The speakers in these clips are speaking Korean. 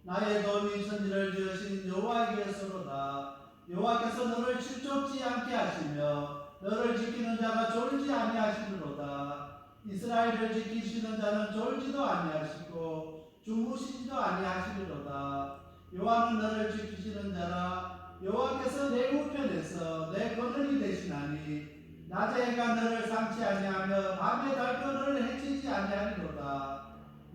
나의 도움이 천지를 지으신 여호와께서로다. 여호와께서 너를 실족지 않게 하시며 너를 지키는 자가 졸지 아니하시리로다. 이스라엘을 지키시는 자는 졸지도 아니하시고 주무시지도 아니하시리로다. 여호와는 너를 지키시는 자라. 여호와께서 내 우편에서 내 거느리 되시나니 낮에 해가 너를 상치 아니하며 밤에 달도 너를 해치지 아니하리로다.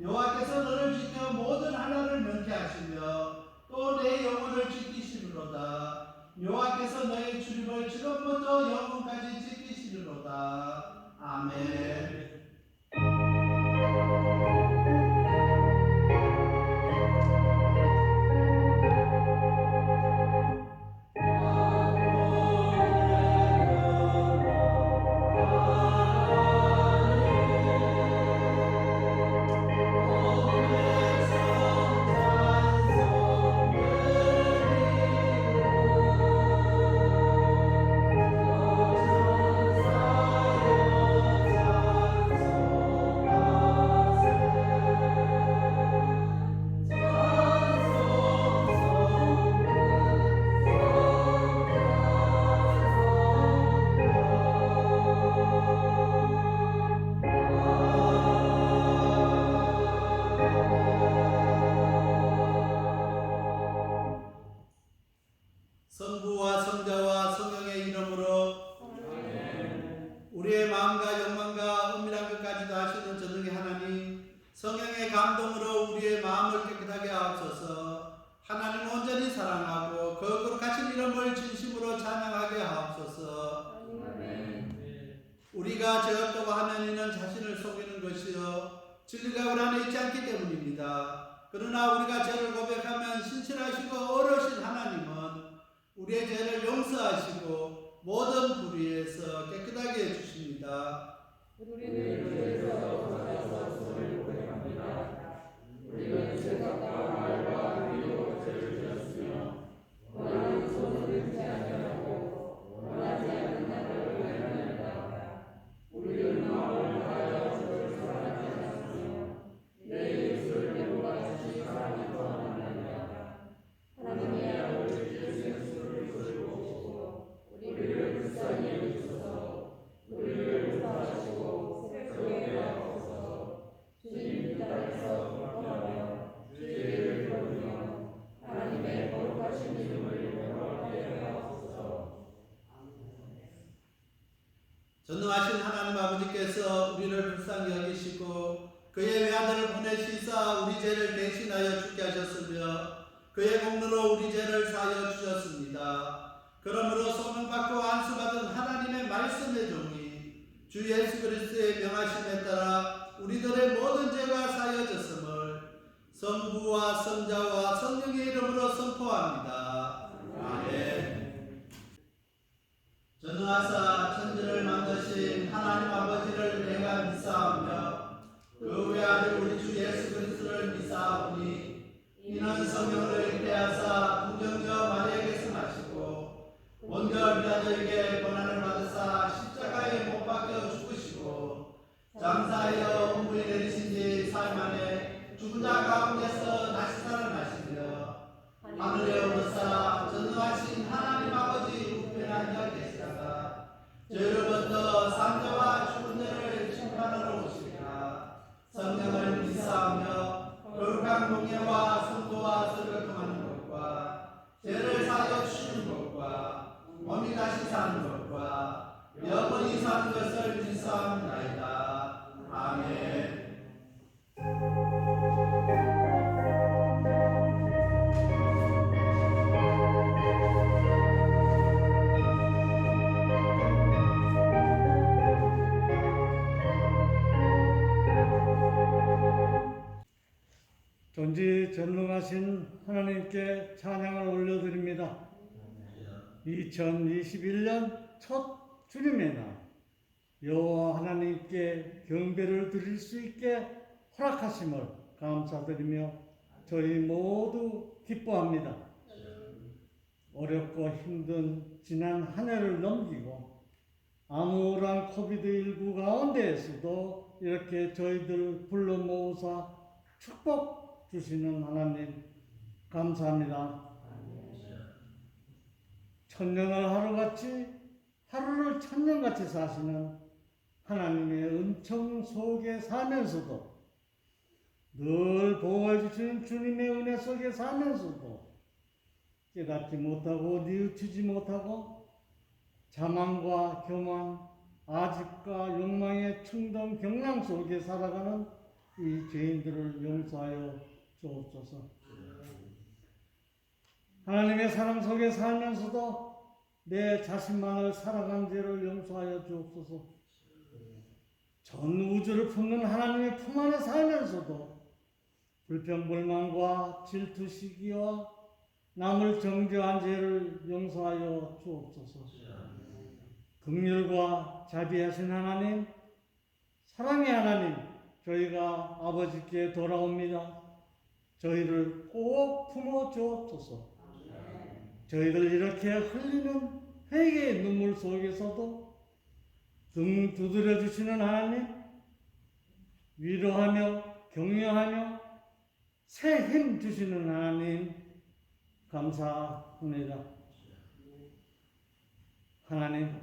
여호와께서 너를 지켜 모든 하나를 면케하시며 또 내 영혼을 지키시리로다. 여호와께서 너의 출입을 지금부터 영원까지 지키시리로다. 아멘. 성부와 성자와 성령의 이름으로 아멘. 우리의 마음과 영광과 은밀한 것까지도 아시는 전능의 하나님, 성령의 감동으로 우리의 마음을 깨끗하게 하옵소서. 하나님 온전히 사랑하고 거룩하신 이름을 진심으로 찬양하게 하옵소서. 아멘. 우리가 죄없다고 하면 이는 자신을 속이는 것이요 진리가 우리 안에 있지 않기 때문입니다. 그러나 우리가 죄를 고백하면 신실하시고 어르신 하나님은 우리의 죄를 용서하시고 모든 불의에서 깨끗하게 해주십니다. 우리는 죄에서 벗어나서 주를 고백합니다. 우리는 생각과 말과 의로 죄를 지었으며 원하는 손을 들지 아니하고 원하지 않는 나를 행하였다. 우리는 마음을 다하여 주를 사랑하지 않았으며 내 예수를 배우가 주신 사랑이 더 만나니라. 하나님의 아버지 예수를 보시고 우리를 불쌍히 여기소서. 우리를 구하시고 새롭게 하옵소서. 주님 땅에서 떠나며 죄를 버리며 하나님의 거룩하신 이름을 영광하게 하옵소서. 전능하신 하나님 아버지께서 우리를 불쌍히 여기시고 그의 외아들을 보내시사 우리 죄를 대신하여 죽게 하셨으며 그의 공로로 우리 죄를 사하여 주셨습니다. 그러므로 소명받고 안수받은 하나님의 말씀의 종이 주 예수 그리스도의 명하심에 따라 우리들의 모든 죄가 사여졌음을 성부와 성자와 성령의 이름으로 선포합니다. 아멘. 전능하사 천지를 만드신 하나님 아버지를 내가 믿사오며 그 외아들 우리 주 예수 그리스도를 믿사오니 이는 성령을 잉태하사 동정녀 마리아에게서 나시고 본결 비아들에게 고난을 받으사 십자가에 못 박혀 죽으시고 장사하여 hun부에 내리신 지 사흘 만에 죽은 자 가운데서 다시 살아나시며 하늘에 오르사 전능하신 하나님 아버지 우편에 앉아 계시다가 죄로부터 산자와 죽은 자를 심판하러 오시리라. 성령을 믿사오며 거룩한 공예와 성도와 설을 통하는 것과 죄를 사하여 주시는 것과 몸이 다시 사는 것과 영원히 사는 것을 믿사옵나이다. 아멘. 전지전능하신 하나님께 찬양을 올려드립니다. 2021년 첫 주님의 날 여호와 하나님께 경배를 드릴 수 있게 허락하심을 감사드리며 저희 모두 기뻐합니다. 어렵고 힘든 지난 한 해를 넘기고 암울한 코비드19 가운데에서도 이렇게 저희들 불러 모으사 축복 주시는 하나님 감사합니다. 천년을 하루를 천년같이 사시는 하나님의 은총 속에 살면서도 늘 보호해 주시는 주님의 은혜 속에 살면서도 깨닫지 못하고 뉘우치지 못하고 자만과 교만, 아집과 욕망의 충동 경랑 속에 살아가는 이 죄인들을 용서하여 주옵소서. 하나님의 사랑 속에 살면서도 내 자신만을 살아간 죄를 용서하여 주옵소서. 전 우주를 품는 하나님의 품 안에 살면서도 불평불만과 질투, 시기와 남을 정죄한 죄를 용서하여 주옵소서. 긍휼과 자비하신 하나님, 사랑의 하나님, 저희가 아버지께 돌아옵니다. 저희를 꼭 품어 주옵소서. 저희들 이렇게 흘리는 회개의 눈물 속에서도 등 두드려 주시는 하나님, 위로하며 격려하며 새 힘 주시는 하나님, 감사합니다. 하나님,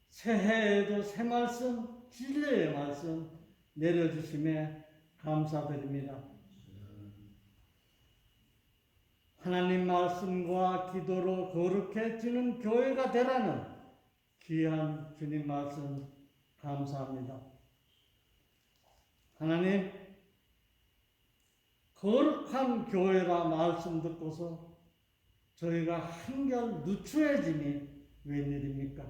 새해에도 새 말씀, 진리의 말씀 내려주심에 감사드립니다. 하나님 말씀과 기도로 거룩해지는 교회가 되라는 귀한 주님 말씀 감사합니다. 하나님, 거룩한 교회라 말씀 듣고서 저희가 한결 누추해짐이 웬일입니까?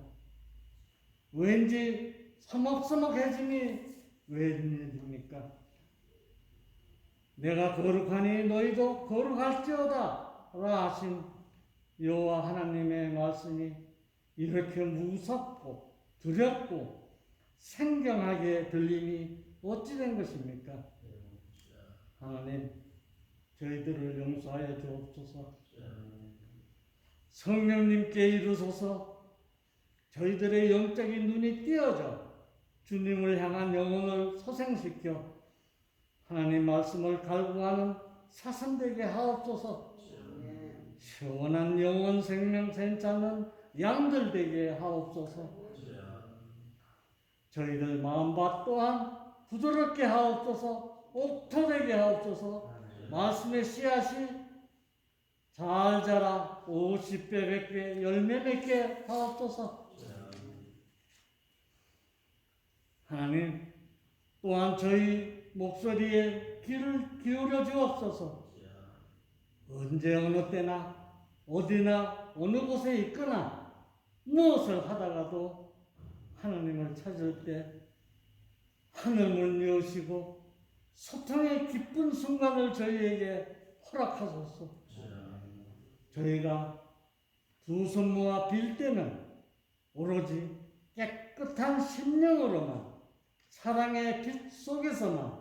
왠지 서먹서먹해짐이 웬일입니까? 내가 거룩하니 너희도 거룩할지어다 라 하신 여호와 하나님의 말씀이 이렇게 무섭고 두렵고 생경하게 들림이 어찌된 것입니까? 하나님, 저희들을 용서하여 주옵소서. 성령님께 이르소서. 저희들의 영적인 눈이 띄어져 주님을 향한 영혼을 소생시켜 하나님 말씀을 갈구하는 사슴되게 하옵소서. 시원한 영혼 생명 괜찮은 양들 되게 하옵소서. 저희들 마음밭 또한 부드럽게 하옵소서. 옥토되게 하옵소서. 말씀의 씨앗이 잘 자라 50배, 100배, 열매 맺게 하옵소서. 하나님, 또한 저희 목소리에 귀를 기울여 주옵소서. 언제 어느 때나 어디나 어느 곳에 있거나 무엇을 하다가도 하나님을 찾을 때 하늘을 여시고 소통의 기쁜 순간을 저희에게 허락하소서. 저희가 두 손 모아 빌 때는 오로지 깨끗한 심령으로만 사랑의 빛 속에서만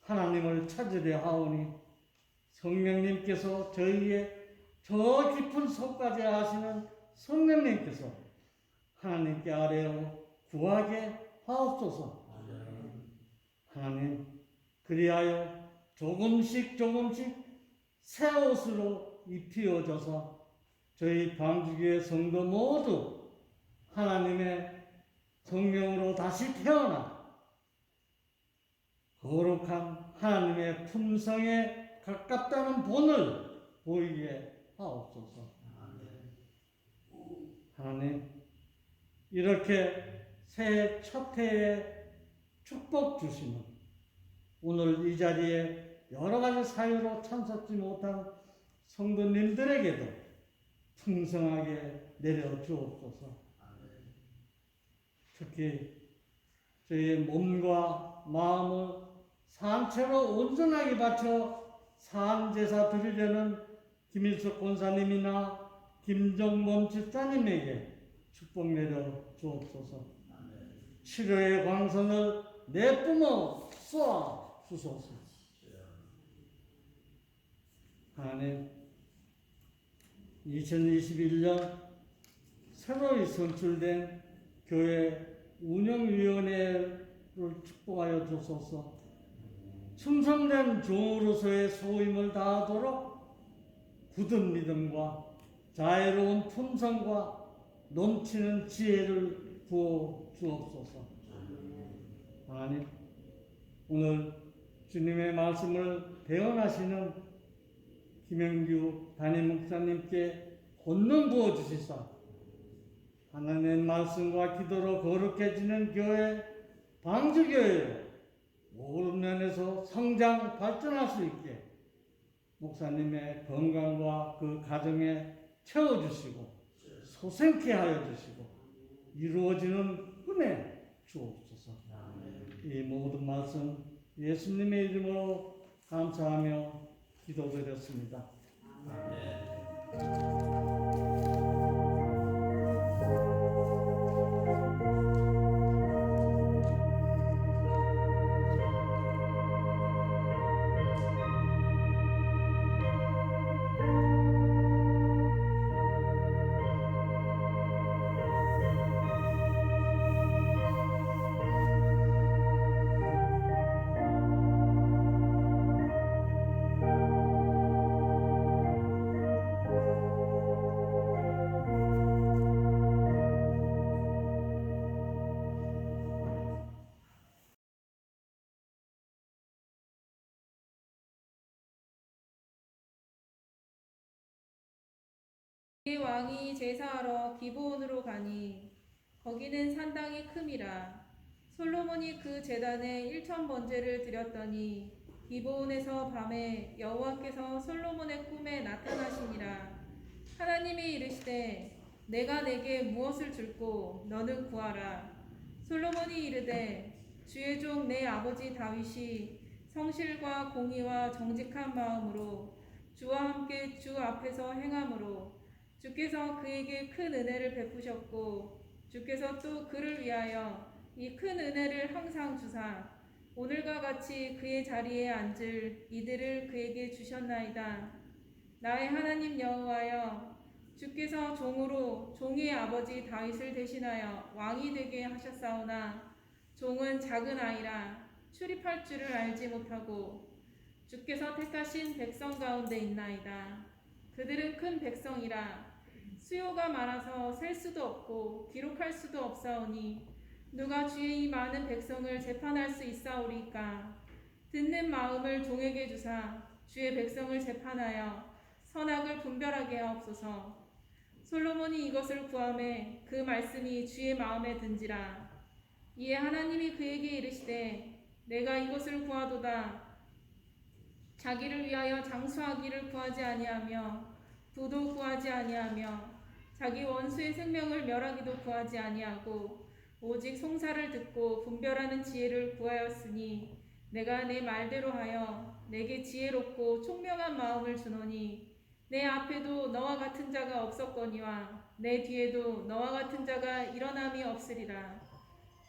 하나님을 찾으려 하오니 성령님께서 저희의 저 깊은 속까지 아시는 성령님께서 하나님께 아뢰어 구하게 하옵소서. 하나님, 그리하여 조금씩 새 옷으로 입히어져서 저희 방주교의 성도 모두 하나님의 성령으로 다시 태어나 거룩한 하나님의 품성에 가깝다는 본을 보이게 하옵소서. 하나님, 이렇게 새해 첫 해에 축복 주시는 오늘 이 자리에 여러 가지 사유로 참석지 못한 성도님들에게도 풍성하게 내려 주옵소서. 특히 저희의 몸과 마음을 산채로 온전하게 바쳐 산제사 드리려는 김일숙 권사님이나 김정범 집사님에게 축복 내려 주옵소서. 치료의 광선을 내뿜어 쏘아 주소서. 하나님, 2021년 새로이 선출된 교회 운영위원회를 축복하여 주소서. 충성된 종으로서의 소임을 다하도록 굳은 믿음과 자애로운 품성과 넘치는 지혜를 부어 주옵소서. 하나님, 오늘 주님의 말씀을 대언하시는 김영규 담임 목사님께 권능 부어 주시사 하나님의 말씀과 기도로 거룩해지는 교회, 방주교회 모든 면에서 성장 발전할 수 있게 목사님의 건강과 그 가정에 채워주시고 소생케 하여 주시고 이루어지는 은혜 주옵소서. 이 모든 말씀 예수님의 이름으로 감사하며 기도드렸습니다. 이 왕이 제사하러 기브온으로 가니 거기는 산당이 큼이라. 솔로몬이 그 제단에 1000번제를 드렸더니 기브온에서 밤에 여호와께서 솔로몬의 꿈에 나타나시니라. 하나님이 이르시되 내가 내게 무엇을 줄꼬 너는 구하라. 솔로몬이 이르되 주의 종 내 아버지 다윗이 성실과 공의와 정직한 마음으로 주와 함께 주 앞에서 행함으로 주께서 그에게 큰 은혜를 베푸셨고 주께서 또 그를 위하여 이 큰 은혜를 항상 주사 오늘과 같이 그의 자리에 앉을 이들을 그에게 주셨나이다. 나의 하나님 여호와여, 주께서 종으로 종의 아버지 다윗을 대신하여 왕이 되게 하셨사오나 종은 작은 아이라 출입할 줄을 알지 못하고 주께서 택하신 백성 가운데 있나이다. 그들은 큰 백성이라 수요가 많아서 셀 수도 없고 기록할 수도 없사오니 누가 주의 이 많은 백성을 재판할 수 있사오리까. 듣는 마음을 종에게 주사 주의 백성을 재판하여 선악을 분별하게 하옵소서. 솔로몬이 이것을 구하매 그 말씀이 주의 마음에 든지라. 이에 하나님이 그에게 이르시되 내가 이것을 구하도다. 자기를 위하여 장수하기를 구하지 아니하며 부도 구하지 아니하며 자기 원수의 생명을 멸하기도 구하지 아니하고 오직 송사를 듣고 분별하는 지혜를 구하였으니 내가 내 말대로 하여 내게 지혜롭고 총명한 마음을 주노니 내 앞에도 너와 같은 자가 없었거니와 내 뒤에도 너와 같은 자가 일어남이 없으리라.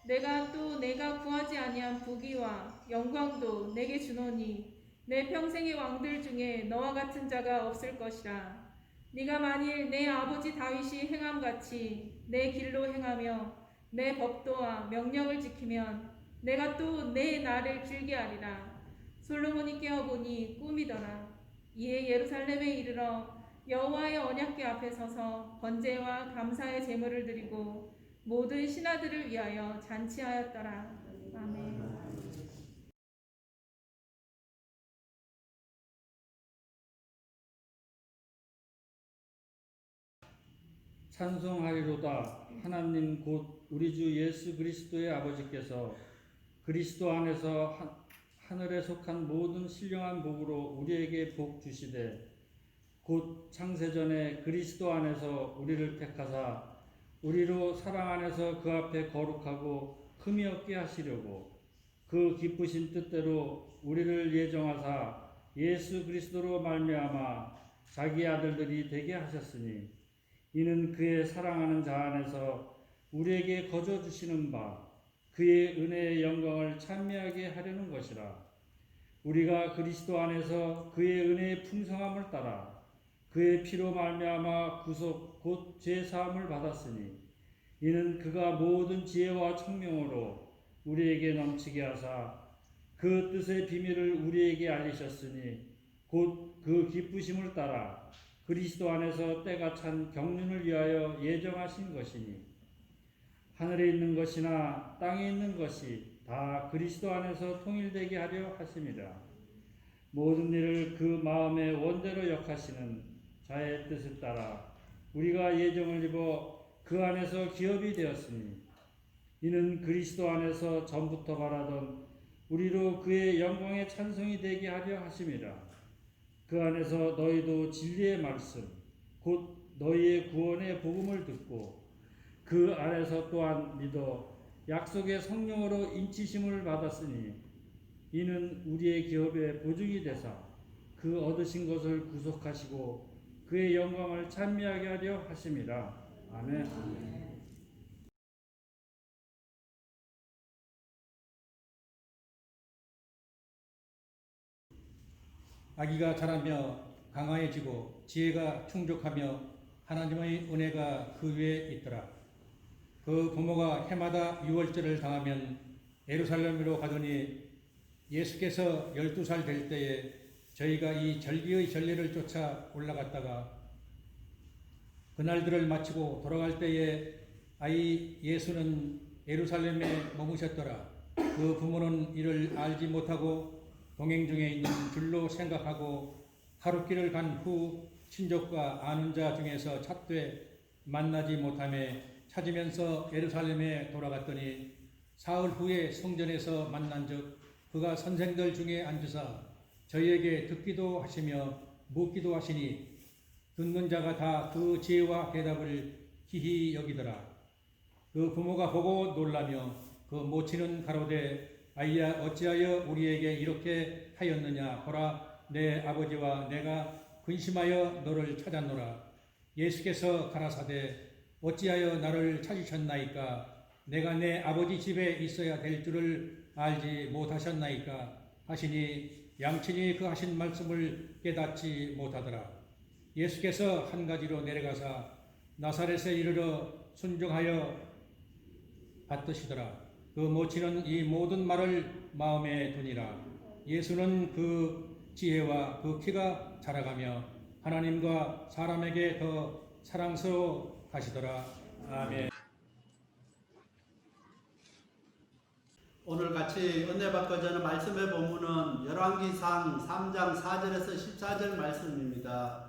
내가 또 내가 구하지 아니한 부귀와 영광도 내게 주노니 내 평생의 왕들 중에 너와 같은 자가 없을 것이라. 네가 만일 내 아버지 다윗이 행함같이 내 길로 행하며 내 법도와 명령을 지키면 내가 또 내 날을 길게 하리라. 솔로몬이 깨어보니 꿈이더라. 이에 예루살렘에 이르러 여호와의 언약궤 앞에 서서 번제와 감사의 제물을 드리고 모든 신하들을 위하여 잔치하였더라. 아멘. 찬송하리로다. 하나님 곧 우리 주 예수 그리스도의 아버지께서 그리스도 안에서 하늘에 속한 모든 신령한 복으로 우리에게 복 주시되 곧 창세전에 그리스도 안에서 우리를 택하사 우리로 사랑 안에서 그 앞에 거룩하고 흠이 없게 하시려고 그 기쁘신 뜻대로 우리를 예정하사 예수 그리스도로 말미암아 자기 아들들이 되게 하셨으니 이는 그의 사랑하는 자 안에서 우리에게 거저 주시는 바 그의 은혜의 영광을 찬미하게 하려는 것이라. 우리가 그리스도 안에서 그의 은혜의 풍성함을 따라 그의 피로 말미암아 구속 곧 죄 사함을 받았으니 이는 그가 모든 지혜와 청명으로 우리에게 넘치게 하사 그 뜻의 비밀을 우리에게 알리셨으니 곧 그 기쁘심을 따라 그리스도 안에서 때가 찬 경륜을 위하여 예정하신 것이니 하늘에 있는 것이나 땅에 있는 것이 다 그리스도 안에서 통일되게 하려 하심이라. 모든 일을 그 마음의 원대로 역하시는 자의 뜻을 따라 우리가 예정을 입어 그 안에서 기업이 되었으니 이는 그리스도 안에서 전부터 바라던 우리로 그의 영광의 찬송이 되게 하려 하심이라. 그 안에서 너희도 진리의 말씀 곧 너희의 구원의 복음을 듣고 그 안에서 또한 믿어 약속의 성령으로 인치심을 받았으니 이는 우리의 기업의 보증이 되사 그 얻으신 것을 구속하시고 그의 영광을 찬미하게 하려 하심이라. 아멘. 아기가 자라며 강화해지고 지혜가 충족하며 하나님의 은혜가 그 위에 있더라. 그 부모가 해마다 유월절을 당하면 예루살렘으로 가더니 예수께서 12살 될 때에 저희가 이 절기의 전례를 쫓아 올라갔다가 그날들을 마치고 돌아갈 때에 아이 예수는 예루살렘에 머무셨더라. 그 부모는 이를 알지 못하고 동행 중에 있는 줄로 생각하고 하룻길을 간 후 친족과 아는 자 중에서 찾되 만나지 못하며 찾으면서 예루살렘에 돌아갔더니 사흘 후에 성전에서 만난즉 그가 선생들 중에 앉으사 저희에게 듣기도 하시며 묻기도 하시니 듣는 자가 다 그 지혜와 대답을 기히 여기더라. 그 부모가 보고 놀라며 그 모친은 가로되 아이야 어찌하여 우리에게 이렇게 하였느냐. 보라 내 아버지와 내가 근심하여 너를 찾았노라. 예수께서 가라사대 어찌하여 나를 찾으셨나이까. 내가 내 아버지 집에 있어야 될 줄을 알지 못하셨나이까 하시니 양친이 그 하신 말씀을 깨닫지 못하더라. 예수께서 한 가지로 내려가사 나사렛에 이르러 순종하여 받드시더라. 그 모친은 이 모든 말을 마음에 두니라. 예수는 그 지혜와 그 키가 자라가며 하나님과 사람에게 더 사랑스러워 가시더라. 아멘. 오늘 같이 은혜 받고자 하는 말씀의 본문은 열왕기상 3장 4절에서 14절 말씀입니다.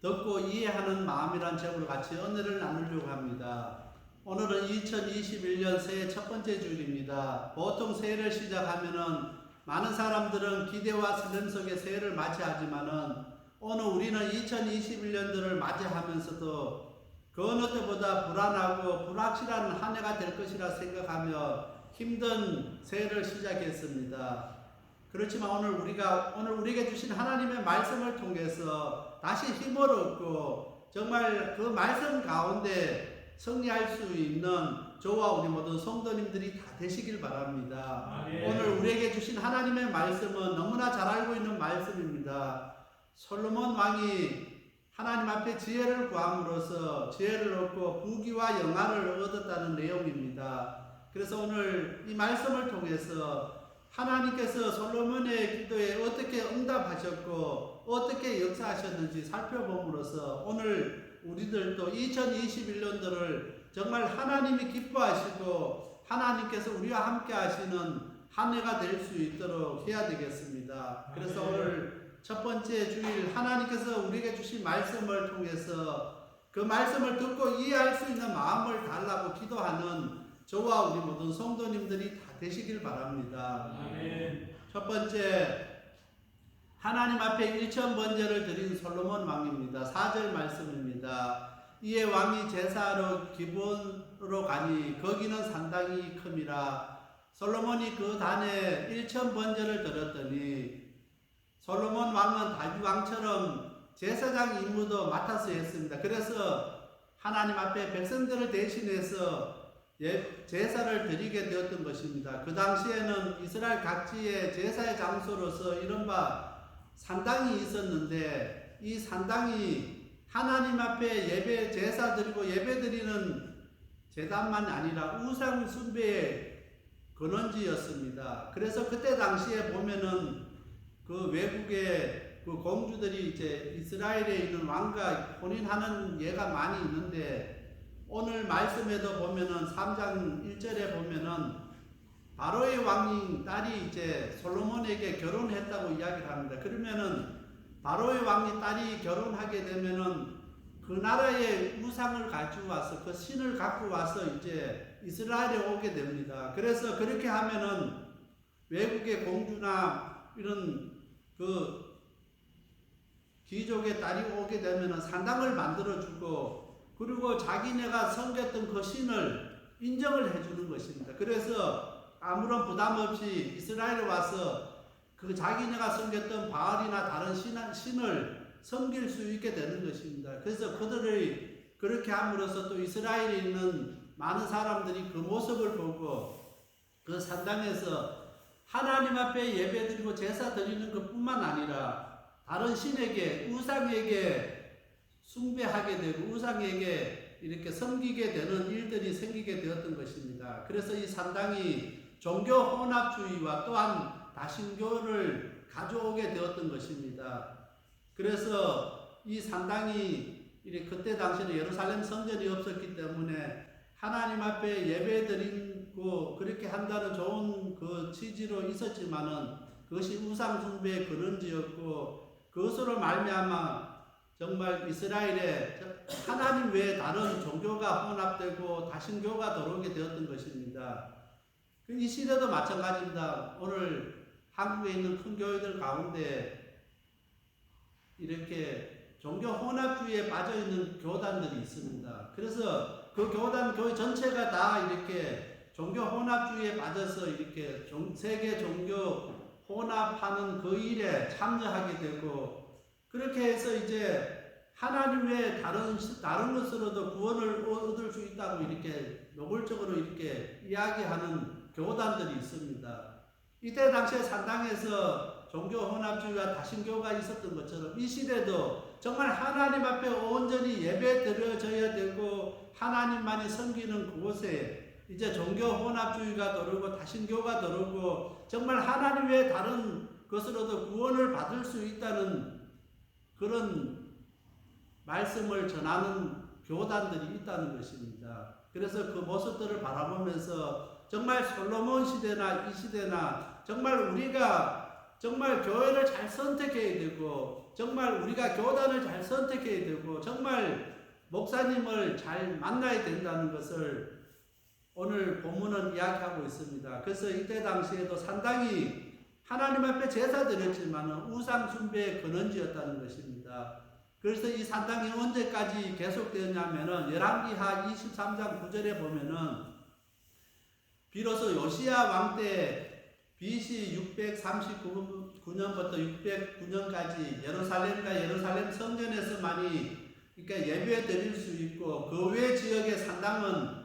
듣고 이해하는 마음이란 제목으로 같이 은혜를 나누려고 합니다. 오늘은 2021년 새해 첫 번째 주일입니다. 보통 새해를 시작하면은 많은 사람들은 기대와 설렘 속에 새해를 맞이하지만은 오늘 우리는 2021년도를 맞이하면서도 그 어느 때보다 불안하고 불확실한 한 해가 될 것이라 생각하며 힘든 새해를 시작했습니다. 그렇지만 오늘 우리에게 주신 하나님의 말씀을 통해서 다시 힘을 얻고 정말 그 말씀 가운데 승리할 수 있는 저와 우리 모든 성도님들이 다 되시길 바랍니다. 오늘 우리에게 주신 하나님의 말씀은 너무나 잘 알고 있는 말씀입니다. 솔로몬 왕이 하나님 앞에 지혜를 구함으로써 지혜를 얻고 부귀와 영화를 얻었다는 내용입니다. 그래서 오늘 이 말씀을 통해서 하나님께서 솔로몬의 기도에 어떻게 응답하셨고 어떻게 역사하셨는지 살펴봄으로써 오늘 우리들도 2021년도를 정말 하나님이 기뻐하시고 하나님께서 우리와 함께 하시는 한 해가 될 수 있도록 해야 되겠습니다. 그래서 오늘 첫 번째 주일 하나님께서 우리에게 주신 말씀을 통해서 그 말씀을 듣고 이해할 수 있는 마음을 달라고 기도하는 저와 우리 모든 성도님들이 다 되시길 바랍니다. 아멘. 첫 번째, 하나님 앞에 일천번제를 드린 솔로몬 왕입니다. 4절 말씀입니다. 이에 왕이 제사하러 기브온으로 가니 거기는 상당히 큼이라. 솔로몬이 그 단에 일천번제를 드렸더니 솔로몬 왕은 다윗 왕처럼 제사장 임무도 맡아서 했습니다. 그래서 하나님 앞에 백성들을 대신해서 제사를 드리게 되었던 것입니다. 그 당시에는 이스라엘 각지의 제사의 장소로서 이른바 산당이 있었는데 이 산당이 하나님 앞에 예배 제사 드리고 예배 드리는 제단만 아니라 우상 숭배의 근원지였습니다. 그래서 그때 당시에 보면은 그 외국의 그 공주들이 이제 이스라엘에 있는 왕과 혼인하는 예가 많이 있는데 오늘 말씀에도 보면은 3장 1절에 보면은 바로의 왕이 딸이 이제 솔로몬에게 결혼했다고 이야기를 합니다. 그러면은 바로의 왕이 딸이 결혼하게 되면은 그 나라의 우상을 가지고 와서 그 신을 갖고 와서 이제 이스라엘에 오게 됩니다. 그래서 그렇게 하면은 외국의 공주나 이런 그 귀족의 딸이 오게 되면은 산당을 만들어주고 그리고 자기네가 섬겼던 그 신을 인정을 해주는 것입니다. 그래서 아무런 부담 없이 이스라엘에 와서 그 자기네가 섬겼던 바알이나 다른 신을 섬길 수 있게 되는 것입니다. 그래서 그들의 그렇게 함으로써 또 이스라엘에 있는 많은 사람들이 그 모습을 보고 그 산당에서 하나님 앞에 예배드리고 제사 드리는 것뿐만 아니라 다른 신에게 우상에게 숭배하게 되고 우상에게 이렇게 섬기게 되는 일들이 생기게 되었던 것입니다. 그래서 이 산당이 종교 혼합주의와 또한 다신교를 가져오게 되었던 것입니다. 그래서 이 산당이 그때 당시에는 예루살렘 성전이 없었기 때문에 하나님 앞에 예배드리고 그렇게 한다는 좋은 그 취지로 있었지만은 그것이 우상 숭배의 근원지였고 그것으로 말미암아 정말 이스라엘에 하나님 외에 다른 종교가 혼합되고 다신교가 들어오게 되었던 것입니다. 이 시대도 마찬가지입니다. 오늘 한국에 있는 큰 교회들 가운데 이렇게 종교 혼합주의에 빠져있는 교단들이 있습니다. 그래서 그 교회 전체가 다 이렇게 종교 혼합주의에 빠져서 이렇게 세계 종교 혼합하는 그 일에 참여하게 되고 그렇게 해서 이제 하나님 외에 다른 것으로도 구원을 얻을 수 있다고 이렇게 노골적으로 이렇게 이야기하는 교단들이 있습니다. 이때 당시에 산당에서 종교 혼합주의와 다신교가 있었던 것처럼 이 시대도 정말 하나님 앞에 온전히 예배 드려져야 되고 하나님만이 섬기는 그곳에 이제 종교 혼합주의가 들어오고 다신교가 들어오고 정말 하나님 외에 다른 것으로도 구원을 받을 수 있다는 그런 말씀을 전하는 교단들이 있다는 것입니다. 그래서 그 모습들을 바라보면서 정말 솔로몬 시대나 이 시대나 정말 우리가 정말 교회를 잘 선택해야 되고 정말 우리가 교단을 잘 선택해야 되고 정말 목사님을 잘 만나야 된다는 것을 오늘 본문은 이야기하고 있습니다. 그래서 이때 당시에도 산당이 하나님 앞에 제사 드렸지만 우상 숭배의 근원지였다는 것입니다. 그래서 이 산당이 언제까지 계속되었냐면은 열왕기하 23장 9절에 보면은 비로소 요시야 왕 때 BC 639년부터 609년까지 예루살렘 성전에서만이 그러니까 예배 드릴 수 있고 그 외 지역의 산당은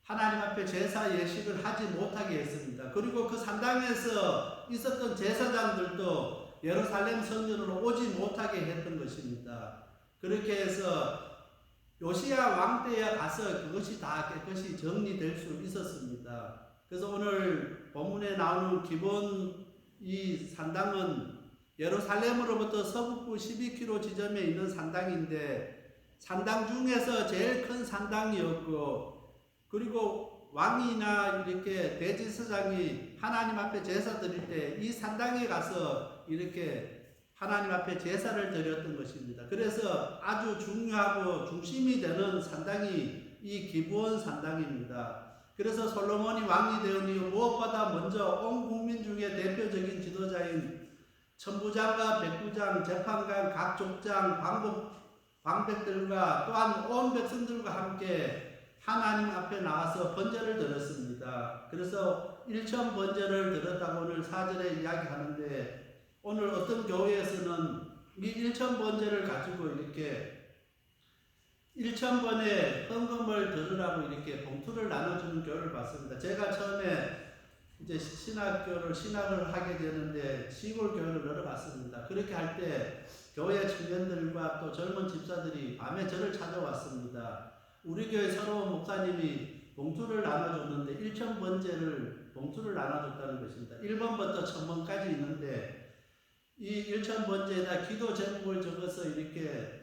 하나님 앞에 제사 예식을 하지 못하게 했습니다. 그리고 그 산당에서 있었던 제사장들도 예루살렘 성전으로 오지 못하게 했던 것입니다. 그렇게 해서 요시야 왕 때에 가서 그것이 다 깨끗이 정리될 수 있었습니다. 그래서 오늘 본문에 나오는 기본 이 산당은 예루살렘으로부터 서북부 12km 지점에 있는 산당인데 산당 중에서 제일 큰 산당이었고 그리고 왕이나 이렇게 대제사장이 하나님 앞에 제사 드릴 때 이 산당에 가서 이렇게 하나님 앞에 제사를 드렸던 것입니다. 그래서 아주 중요하고 중심이 되는 산당이 이 기브온 산당입니다. 그래서 솔로몬이 왕이 되었니 무엇보다 먼저 온 국민 중에 대표적인 지도자인 천부장과 백부장, 재판관, 각 족장, 방백들과 또한 온 백성들과 함께 하나님 앞에 나와서 번제를 드렸습니다. 그래서 일천 번제를 드렸다고 오늘 4절에 이야기하는데 오늘 어떤 교회에서는 이 일천 번제를 가지고 이렇게 1000번의 헌금을 드리라고 이렇게 봉투를 나눠주는 교회를 봤습니다. 제가 처음에 이제 신학을 하게 되는데 시골 교회를 열어봤습니다. 그렇게 할 때 교회 청년들과 또 젊은 집사들이 밤에 저를 찾아왔습니다. 우리 교회 서로 목사님이 봉투를 나눠줬는데 1000번제를 봉투를 나눠줬다는 것입니다. 1번부터 1000번까지 있는데 이 일천번제에다 기도 제목을 적어서 이렇게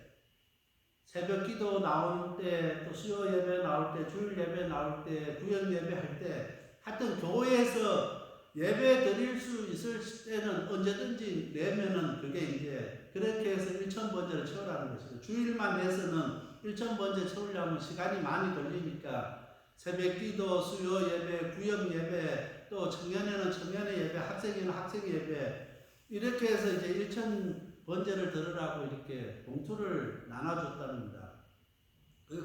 새벽 기도 나올 때, 또 수요 예배 나올 때, 주일 예배 나올 때, 구역 예배 할 때, 하여튼 교회에서 예배 드릴 수 있을 때는 언제든지 내면은 그게 이제 그렇게 해서 일천번제를 채우라는 것이죠. 주일만 내서는 일천번제 채우려면 시간이 많이 걸리니까 새벽 기도, 수요 예배, 구역 예배, 또 청년회는 청년회 예배, 학생회는 학생 예배, 이렇게 해서 이제 일천번제를 들으라고 이렇게 봉투를 나눠줬답니다.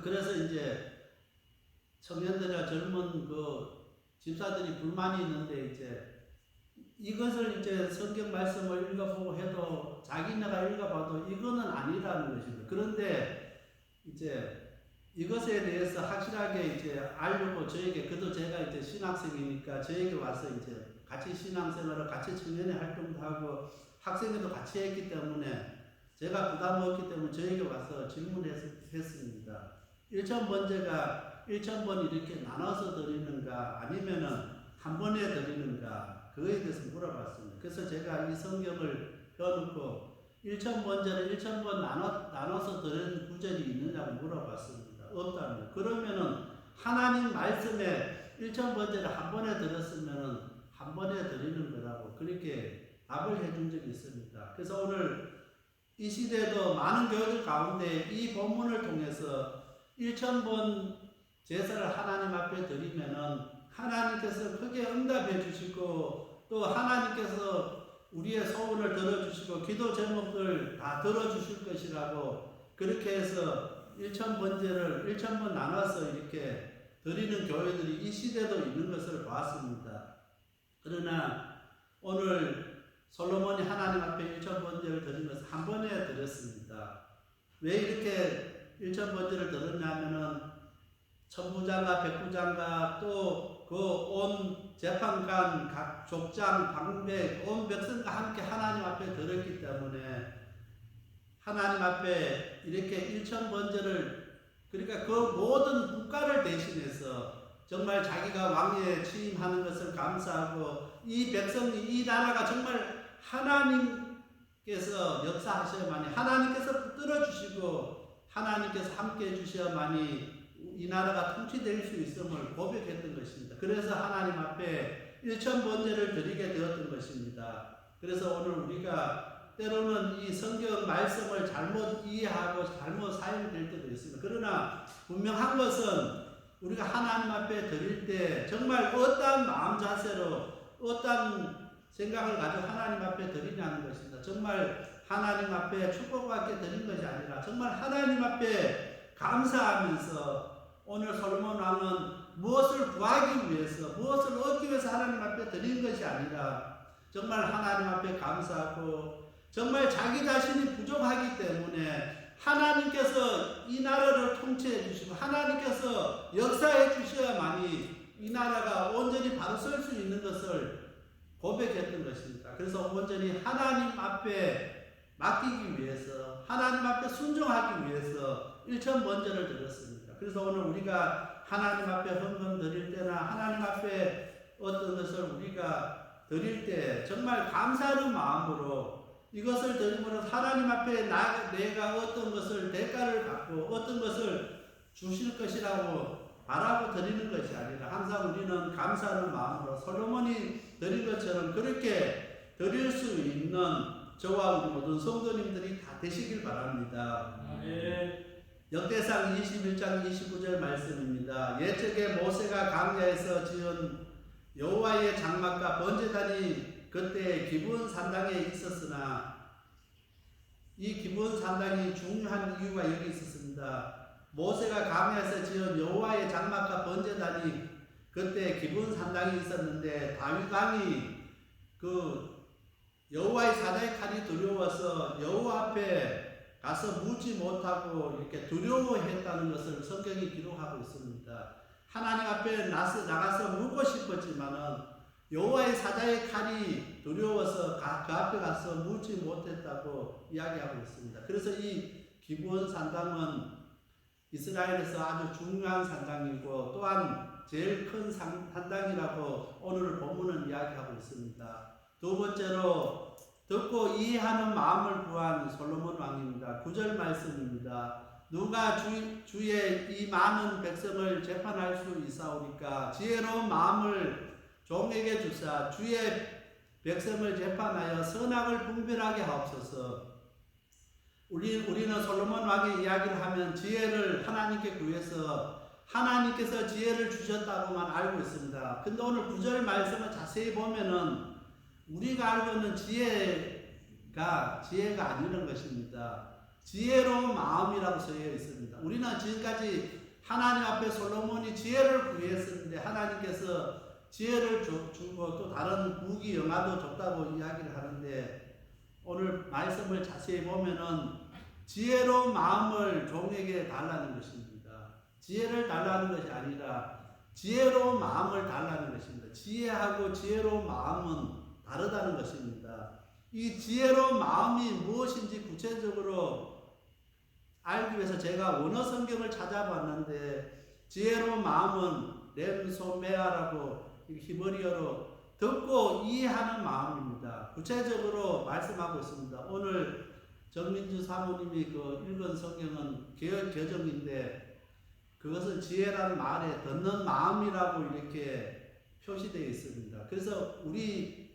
그래서 이제 청년들이나 젊은 집사들이 불만이 있는데 이제 이것을 이제 성경 말씀을 읽어보고 해도 자기네가 읽어봐도 이거는 아니라는 것입니다. 그런데 이제 이것에 대해서 확실하게 이제 알려고 저에게, 그도 제가 이제 신학생이니까 저에게 와서 이제 같이 신앙생활을 같이 청년회 활동도 하고 학생회도 같이 했기 때문에 제가 부담 없기 때문에 저에게 와서 질문했습니다. 일천번제가 1,000번 이렇게 나눠서 드리는가 아니면은 한 번에 드리는가, 그거에 대해서 물어봤습니다. 그래서 제가 이 성경을 펴놓고 1,000번제를 1,000번 나눠서 드리는 구절이 있느냐고 물어봤습니다. 없답니다. 그러면은 하나님 말씀에 1,000번제를 한 번에 드렸으면은 한 번에 드리는 거라고 그렇게 답을 해준 적이 있습니다. 그래서 오늘 이 시대에도 많은 교회들 가운데 이 본문을 통해서 1,000번 제사를 하나님 앞에 드리면은 하나님께서 크게 응답해 주시고 또 하나님께서 우리의 소원을 들어주시고 기도 제목들 다 들어주실 것이라고 그렇게 해서 1,000번제를 1,000번 나눠서 이렇게 드리는 교회들이 이 시대도 있는 것을 보았습니다. 그러나 오늘 솔로몬이 하나님 앞에 1,000번제를 드린 것을 한 번에 드렸습니다. 왜 이렇게 1,000번제를 드렸냐면은 천부장과 백부장과 또 그 온 재판관, 각 족장, 방백, 온 백성과 함께 하나님 앞에 드렸기 때문에 하나님 앞에 이렇게 1,000번제를, 그러니까 그 모든 국가를 대신해서 정말 자기가 왕위에 취임하는 것을 감사하고 이 백성이, 이 나라가 정말 하나님께서 역사하셔야만이, 하나님께서 붙들어 주시고 하나님께서 함께 해주셔야만이 이 나라가 통치될 수 있음을 고백했던 것입니다. 그래서 하나님 앞에 1,000번제를 드리게 되었던 것입니다. 그래서 오늘 우리가 때로는 이 성경 말씀을 잘못 이해하고 잘못 사용될 때도 있습니다. 그러나 분명한 것은 우리가 하나님 앞에 드릴 때 정말 어떠한 마음 자세로 어떠한 생각을 가지고 하나님 앞에 드리냐는 것입니다. 정말 하나님 앞에 축복받게 드린 것이 아니라 정말 하나님 앞에 감사하면서, 오늘 솔로몬 왕은 무엇을 구하기 위해서, 무엇을 얻기 위해서 하나님 앞에 드린 것이 아니라 정말 하나님 앞에 감사하고 정말 자기 자신이 부족하기 때문에 하나님께서 이 나라를 통치해 주시고 하나님께서 역사해 주셔야만이 이 나라가 온전히 바로 설 수 있는 것을 고백했던 것입니다. 그래서 온전히 하나님 앞에 맡기기 위해서, 하나님 앞에 순종하기 위해서 1,000번제를 드렸습니다. 그래서 오늘 우리가 하나님 앞에 헌금 드릴 때나 하나님 앞에 어떤 것을 우리가 드릴 때 정말 감사하는 마음으로 이것을 드림으로 하나님 앞에 내가 어떤 것을 대가를 받고 어떤 것을 주실 것이라고 바라고 드리는 것이 아니라 항상 우리는 감사하는 마음으로 솔로몬이 드린 것처럼 그렇게 드릴 수 있는 저와 우리 모든 성도님들이 다 되시길 바랍니다. 역대상 21장 29절 말씀입니다. 옛적에 모세가 광야에서 지은 여호와의 장막과 번제단이 그때 기브온 산당에 있었으나 이 기브온 산당이 중요한 이유가 여기 있었습니다. 모세가 광야에서 지은 여호와의 장막과 번제단이 그때 기브온 산당에 있었는데 다윗 왕이 그 여호와의 사자의 칼이 두려워서 여호와 앞에 가서 묻지 못하고 이렇게 두려워했다는 것을 성경이 기록하고 있습니다. 하나님 앞에 나가서 묻고 싶었지만은 여호와의 사자의 칼이 두려워서 그 앞에 가서 묻지 못했다고 이야기하고 있습니다. 그래서 이 기브온 산당은 이스라엘에서 아주 중요한 산당이고 또한 제일 큰 산당이라고 오늘 본문은 이야기하고 있습니다. 두 번째로 듣고 이해하는 마음을 구한 솔로몬 왕입니다. 9절 말씀입니다. 누가 주의 이 많은 백성을 재판할 수 있사오리까? 지혜로운 마음을 종에게 주사 주의 백성을 재판하여 선악을 분별하게 하옵소서. 우리는 솔로몬 왕의 이야기를 하면 지혜를 하나님께 구해서 하나님께서 지혜를 주셨다고만 알고 있습니다. 근데 오늘 9절 말씀을 자세히 보면은 우리가 알고 있는 지혜가 아니라는 것입니다. 지혜로운 마음이라고 쓰여 있습니다. 우리는 지금까지 하나님 앞에 솔로몬이 지혜를 구했었는데 하나님께서 지혜를 주고 또 다른 무기 영화도 줬다고 이야기를 하는데 오늘 말씀을 자세히 보면은 지혜로운 마음을 종에게 달라는 것입니다. 지혜를 달라는 것이 아니라 지혜로운 마음을 달라는 것입니다. 지혜하고 지혜로운 마음은 다르다는 것입니다. 이 지혜로운 마음이 무엇인지 구체적으로 알기 위해서 제가 원어 성경을 찾아봤는데 지혜로운 마음은 렘소메아라고 히브리어로 듣고 이해하는 마음입니다. 구체적으로 말씀하고 있습니다. 오늘 정민주 사모님이 읽은 성경은 개혁개정인데 그것은 지혜라는 말에 듣는 마음이라고 이렇게 표시되어 있습니다. 그래서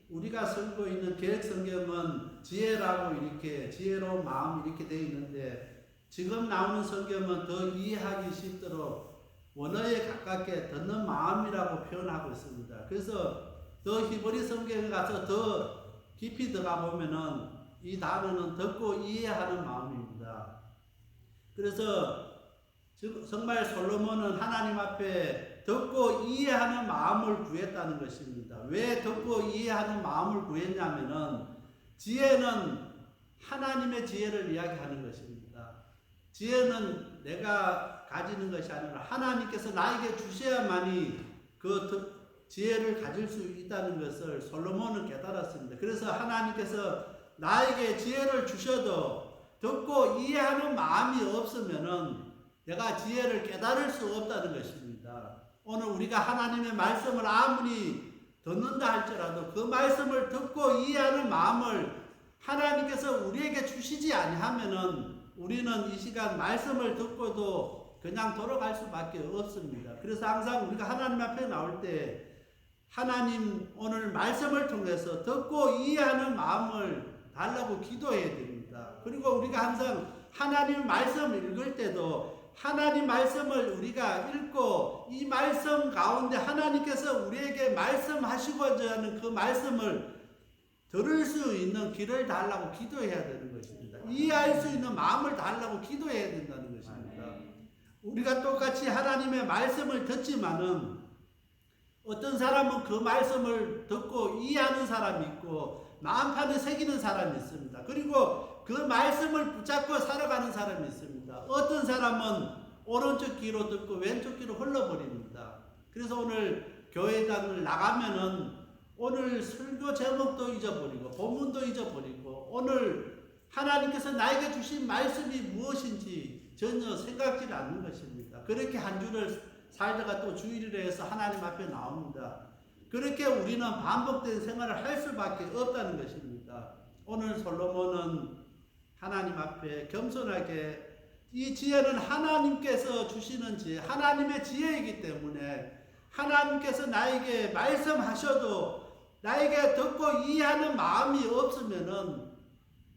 우리가 쓰고 있는 개혁성경은 지혜라고 이렇게 지혜로운 마음 이렇게 되어 있는데 지금 나오는 성경은 더 이해하기 쉽도록 원어에 가깝게 듣는 마음이라고 표현하고 있습니다. 그래서 더 히브리 성경에 가서 더 깊이 들어가 보면은 이 단어는 듣고 이해하는 마음입니다. 그래서 정말 솔로몬은 하나님 앞에 듣고 이해하는 마음을 구했다는 것입니다. 왜 듣고 이해하는 마음을 구했냐면은 지혜는 하나님의 지혜를 이야기하는 것입니다. 지혜는 내가 가지는 것이 아니라 하나님께서 나에게 주셔야만이 그 지혜를 가질 수 있다는 것을 솔로몬은 깨달았습니다. 그래서 하나님께서 나에게 지혜를 주셔도 듣고 이해하는 마음이 없으면은 내가 지혜를 깨달을 수 없다는 것입니다. 오늘 우리가 하나님의 말씀을 아무리 듣는다 할지라도 그 말씀을 듣고 이해하는 마음을 하나님께서 우리에게 주시지 아니하면은 우리는 이 시간 말씀을 듣고도 그냥 돌아갈 수밖에 없습니다. 그래서 항상 우리가 하나님 앞에 나올 때 하나님 오늘 말씀을 통해서 듣고 이해하는 마음을 달라고 기도해야 됩니다. 그리고 우리가 항상 하나님 말씀을 읽을 때도 하나님 말씀을 우리가 읽고 이 말씀 가운데 하나님께서 우리에게 말씀하시고자 하는 그 말씀을 들을 수 있는 길을 달라고 기도해야 되는 것입니다. 이해할 수 있는 마음을 달라고 기도해야 된다는 것입니다. 우리가 똑같이 하나님의 말씀을 듣지만은 어떤 사람은 그 말씀을 듣고 이해하는 사람이 있고 마음판에 새기는 사람이 있습니다. 그리고 그 말씀을 붙잡고 살아가는 사람이 있습니다. 어떤 사람은 오른쪽 귀로 듣고 왼쪽 귀로 흘러버립니다. 그래서 오늘 교회당을 나가면은 오늘 설교 제목도 잊어버리고 본문도 잊어버리고 오늘 하나님께서 나에게 주신 말씀이 무엇인지 전혀 생각지 않는 것입니다. 그렇게 한 주를 살다가 또 주일에 해서 하나님 앞에 나옵니다. 그렇게 우리는 반복된 생활을 할 수밖에 없다는 것입니다. 오늘 솔로몬은 하나님 앞에 겸손하게 이 지혜는 하나님께서 주시는 지혜, 하나님의 지혜이기 때문에 하나님께서 나에게 말씀하셔도 나에게 듣고 이해하는 마음이 없으면은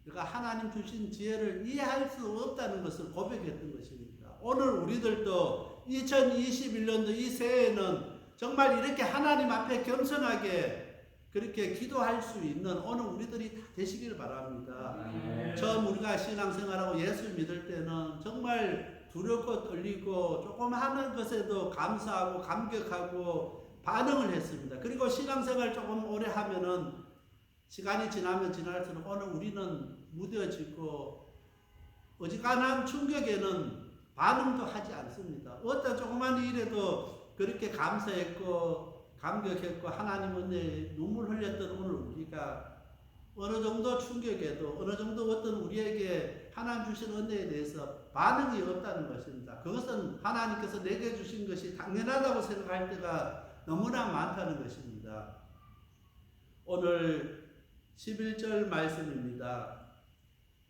내가 하나님 주신 지혜를 이해할 수 없다는 것을 고백했던 것입니다. 오늘 우리들도 2021년도 이 새해에는 정말 이렇게 하나님 앞에 겸손하게 그렇게 기도할 수 있는 오늘 우리들이 다 되시길 바랍니다. 처음 우리가 신앙생활하고 예수 믿을 때는 정말 두렵고 떨리고 조금 하는 것에도 감사하고 감격하고 반응을 했습니다. 그리고 신앙생활 조금 오래 하면은 시간이 지나면 지날수록 오늘 우리는 무뎌지고 어지간한 충격에는 반응도 하지 않습니다. 어떤 조그만 일에도 그렇게 감사했고 감격했고 하나님 은혜에 눈물 흘렸던 오늘 우리가 어느 정도 충격에도 어느 정도 어떤 우리에게 하나님 주신 은혜에 대해서 반응이 없다는 것입니다. 그것은 하나님께서 내게 주신 것이 당연하다고 생각할 때가 너무나 많다는 것입니다. 오늘 11절 말씀입니다.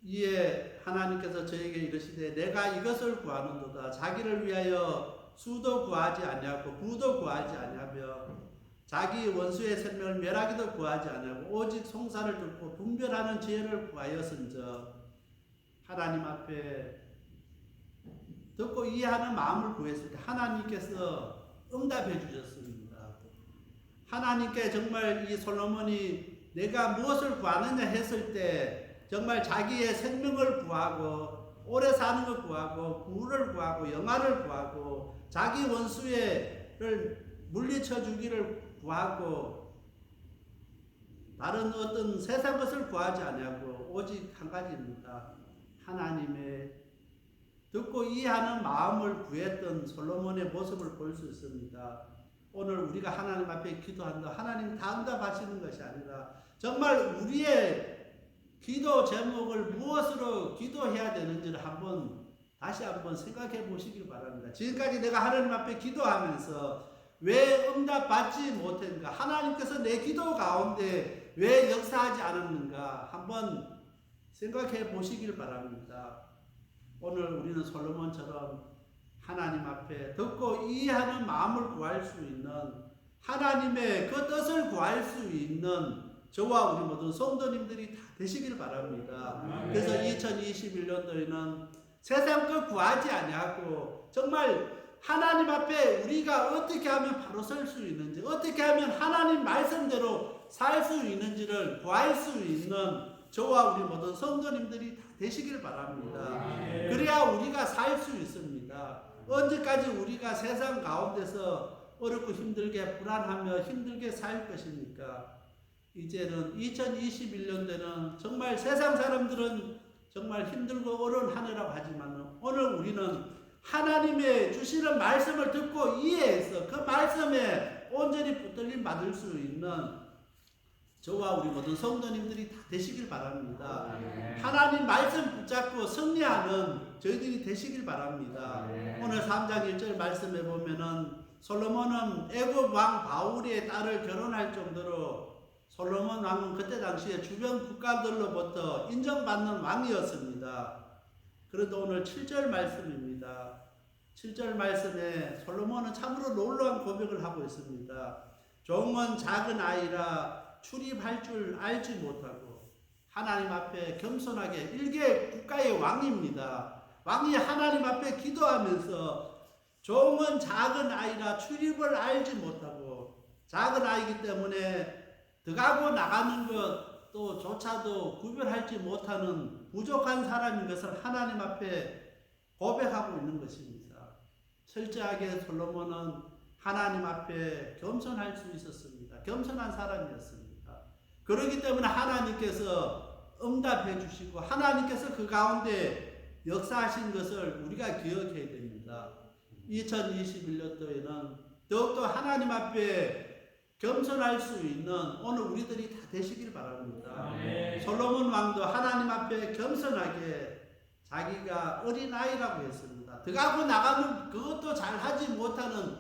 이에 하나님께서 저에게 이르시되 내가 이것을 구하는도다. 자기를 위하여 수도 구하지 아니하고 부도 구하지 아니하며 자기 원수의 생명을 멸하기도 구하지 아니하고 오직 송사를 듣고 분별하는 지혜를 구하였은저 하나님 앞에 듣고 이해하는 마음을 구했을 때 하나님께서 응답해 주셨습니다. 하나님께 정말 이 솔로몬이 내가 무엇을 구하느냐 했을 때 정말 자기의 생명을 구하고 오래 사는 걸 구하고 부를 구하고 영화를 구하고 자기 원수를 물리쳐 주기를 구하고 다른 어떤 세상 것을 구하지 아니하고 오직 한 가지입니다. 하나님의 듣고 이해하는 마음을 구했던 솔로몬의 모습을 볼 수 있습니다. 오늘 우리가 하나님 앞에 기도한다. 하나님 다 응답하시는 것이 아니라 정말 우리의 기도 제목을 무엇으로 기도해야 되는지를 다시 한번 생각해 보시길 바랍니다. 지금까지 내가 하나님 앞에 기도하면서 왜 응답받지 못했는가? 하나님께서 내 기도 가운데 왜 역사하지 않았는가? 한번 생각해 보시길 바랍니다. 오늘 우리는 솔로몬처럼 하나님 앞에 듣고 이해하는 마음을 구할 수 있는 하나님의 그 뜻을 구할 수 있는 저와 우리 모든 성도님들이 다 되시길 바랍니다. 그래서 2021년도에는 세상 것 구하지 아니하고 정말 하나님 앞에 우리가 어떻게 하면 바로 설 수 있는지, 어떻게 하면 하나님 말씀대로 살 수 있는지를 구할 수 있는 저와 우리 모든 성도님들이 다 되시길 바랍니다. 그래야 우리가 살 수 있습니다. 언제까지 우리가 세상 가운데서 어렵고 힘들게 불안하며 힘들게 살 것입니까? 이제는 2021년도에는 정말 세상 사람들은 정말 힘들고 어려운 한 해라고 하지만 오늘 우리는 하나님의 주시는 말씀을 듣고 이해해서 그 말씀에 온전히 붙들림 받을 수 있는 저와 우리 모든 성도님들이 다 되시길 바랍니다. 하나님 말씀 붙잡고 승리하는 저희들이 되시길 바랍니다. 오늘 3장 1절 말씀에 보면은 솔로몬은 애굽 왕 바울의 딸을 결혼할 정도로 솔로몬 왕은 그때 당시에 주변 국가들로부터 인정받는 왕이었습니다. 그런데 오늘 7절 말씀입니다. 7절 말씀에 솔로몬은 참으로 놀라운 고백을 하고 있습니다. 종은 작은 아이라 출입할 줄 알지 못하고 하나님 앞에 겸손하게 일개 국가의 왕입니다. 왕이 하나님 앞에 기도하면서 종은 작은 아이라 출입을 알지 못하고 작은 아이기 때문에 들어가고 나가는 것도 조차도 구별하지 못하는 부족한 사람인 것을 하나님 앞에 고백하고 있는 것입니다. 철저하게 솔로몬은 하나님 앞에 겸손할 수 있었습니다. 겸손한 사람이었습니다. 그렇기 때문에 하나님께서 응답해 주시고 하나님께서 그 가운데 역사하신 것을 우리가 기억해야 됩니다. 2021년도에는 더욱더 하나님 앞에 겸손할 수 있는 오늘 우리들이 다 되시길 바랍니다. 솔로몬 왕도 하나님 앞에 겸손하게 자기가 어린아이라고 했습니다. 들어가고 나가는 그것도 잘하지 못하는